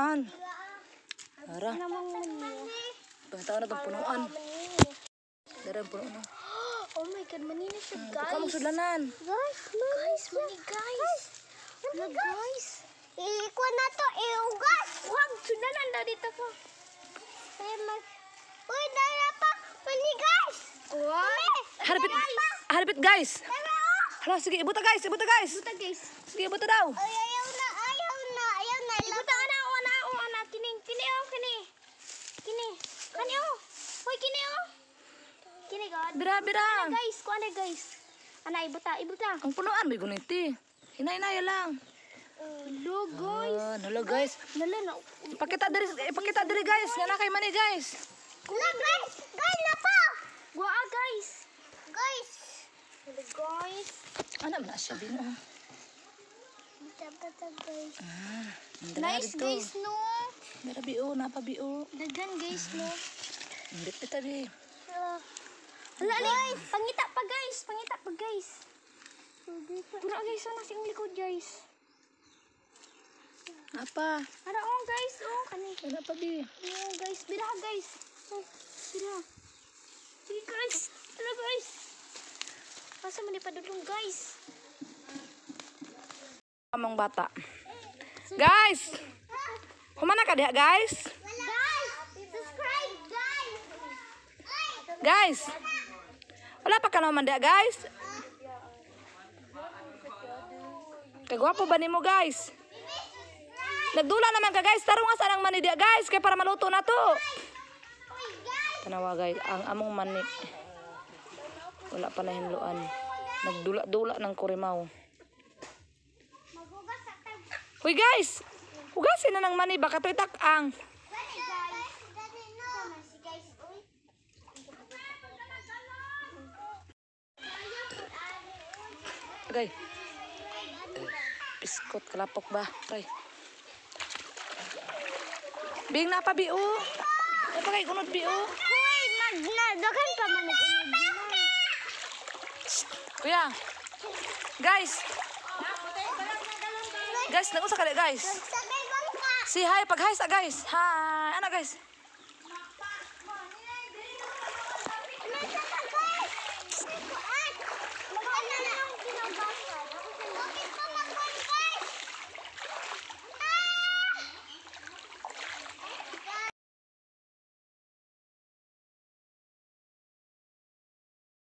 punuan. Ara. Bangtaw na itong punuan. Dara ang punuan. Oh my God, manina siya, Ito ka guys. magsudlanan. Guys, mani, guys. Wala, guys. Ikuha na to, iugas. Wag, sudlanan daw dito po. Uy, dala pa. Mani, guys. What? Harapit guys. Hala, sige, ibuta guys. Buta, guys. Sige, ibuta daw. Ay, ayaw na. Ibuta, ana. Kini, oh. Hoy, kini, oh. Kini, God. Bira. Guys, kuha na, guys. Ana, ibuta. Ang punuan, may guniti. Hinay-hinay lang. Hello, guys. Hello guys. Lala na. Ipakita diri guys. Nga na kay mani guys. Na, guys. Guys, na pa. Guha, guys. Guys. Hello, guys. Ano na siya din oh. Bata, guys. Nice, guys, no. Mera bio, napa bio. Dagan, guys, no. Hindi kita bi. Hala, pangita pa, guys. Pura, guys, so nasa yung likod, guys. Apa? Ara, oh, guys, oh, kani. Wala pa bi. Oh, guys, bira, guys. Oh, bira. Sige, guys. Hala, guys. Asa man ipadulong, guys. Among bata. Guys. Humana ka diha, guys? Guys, subscribe, guys. Guys. Wala pa ka naman diha, guys? Kagwapo ba nimo, guys? Nagdula naman ka, guys. Taro nga saan ang mani diha, guys, kay para maluto na to. Tanawa, guys, ang among mani. Wala pa na hinluan. Nagdula-dula ng kurimaw. Hoy, guys. Hugasin na ng mani, baka to'y takang. Okay. Biskot, kalapok ba? Try. Bing na pa, Bio. Ano pa kay kunod, Bio? Uy, nagnadokan pa man nag-unod. Kuya. Guys. Guys, nag-usa ka guys. Sabay bang ka? Si hi, pag hi sa guys. Hi. Ano, guys?